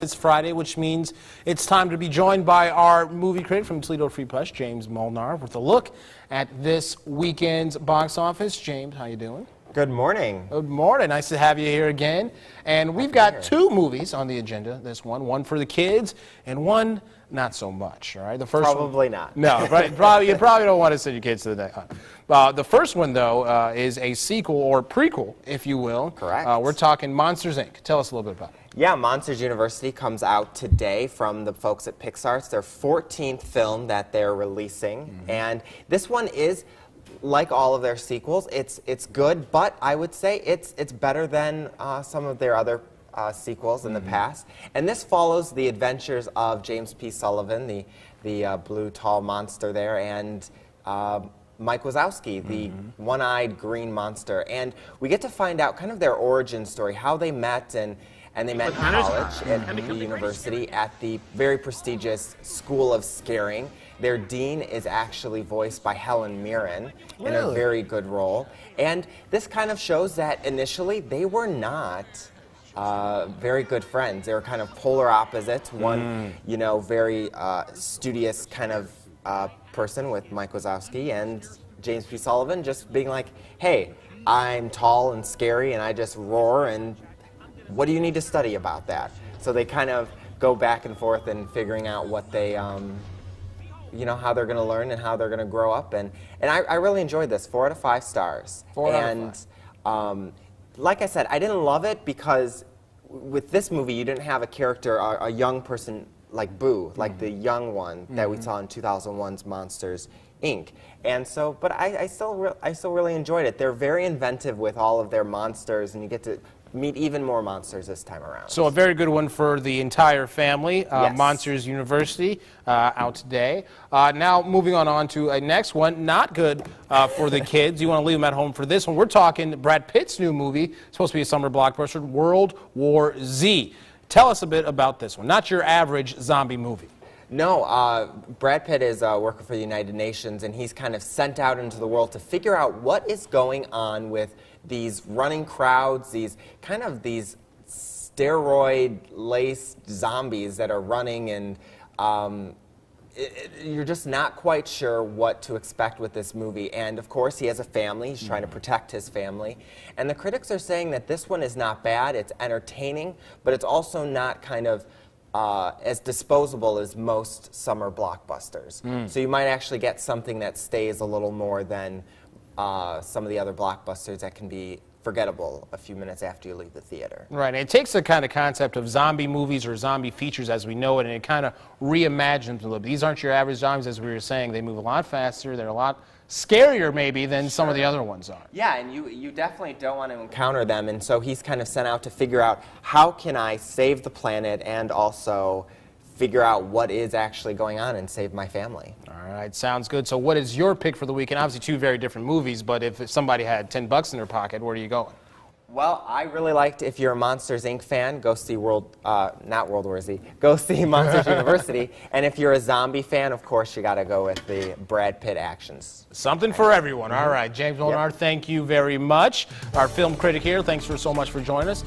It's Friday, which means it's time to be joined by our movie critic from Toledo Free Press, James Molnar, with a look at this weekend's box office. James, how you doing? Good morning. Good morning. Nice to have you here again. And we've got two movies on the agenda this one for the kids and one not so much, all right? The first Probably not. No, you probably don't want to send your kids to the next one. The first one, though, is a sequel or prequel, if you will. Correct. We're talking Monsters, Inc. Tell us a little bit about it. Yeah, Monsters University comes out today from the folks at Pixar. It's their 14th film that they're releasing. And this one is, like all of their sequels, it's good, but I would say it's better than some of their other sequels in the past. And this follows the adventures of James P. Sullivan, the blue tall monster there, and Mike Wazowski, the one-eyed green monster. And we get to find out kind of their origin story, how they met, and they met in college at the university at the very prestigious School of Scaring. Their dean is actually voiced by Helen Mirren in a very good role. And this kind of shows that initially they were not very good friends. They were kind of polar opposites. One, you know, very studious kind of person with Mike Wazowski, and James P. Sullivan just being like, hey, I'm tall and scary and I just roar, and what do you need to study about that? So they kind of go back and forth in figuring out what they, you know, how they're going to learn and how they're going to grow up. And I really enjoyed this. 4 out of 5 stars. 4 out of 5. Like I said, I didn't love it because with this movie, you didn't have a character, a young person like Boo, like the young one that we saw in 2001's Monsters, Inc. And so, but I still really enjoyed it. They're very inventive with all of their monsters, and you get to meet even more monsters this time around. So a very good one for the entire family. Yes. Monsters University, out today. Now moving on to a next one, not good for the kids. You want to leave them at home for this one. We're talking Brad Pitt's new movie, supposed to be a summer blockbuster, World War Z. Tell us a bit about this one. Not your average zombie movie. No, Brad Pitt is working for the United Nations, and he's kind of sent out into the world to figure out what is going on with these running crowds, these steroid-laced zombies that are running, and you're just not quite sure what to expect with this movie. And of course, he has a family. He's trying to protect his family. And the critics are saying that this one is not bad. It's entertaining, but it's also not kind of as disposable as most summer blockbusters. So you might actually get something that stays a little more than some of the other blockbusters that can be forgettable a few minutes after you leave the theater. Right, and it takes the kind of concept of zombie movies or zombie features as we know it, and it kind of reimagines them a little bit. These aren't your average zombies, as we were saying. They move a lot faster. They're a lot scarier, maybe, than some of the other ones are. Yeah, and you definitely don't want to encounter them, and so he's kind of sent out to figure out, how can I save the planet and also figure out what is actually going on and save my family. All right, sounds good. So what is your pick for the weekend? Obviously two very different movies, but if somebody had $10 in their pocket, where are you going? Well, I really liked, if you're a Monsters, Inc. fan, go see not World War Z, go see Monsters University. And if you're a zombie fan, of course, you got to go with the Brad Pitt actions. Something for everyone. All right, James Molnar, thank you very much. Our film critic here, thanks so much for joining us.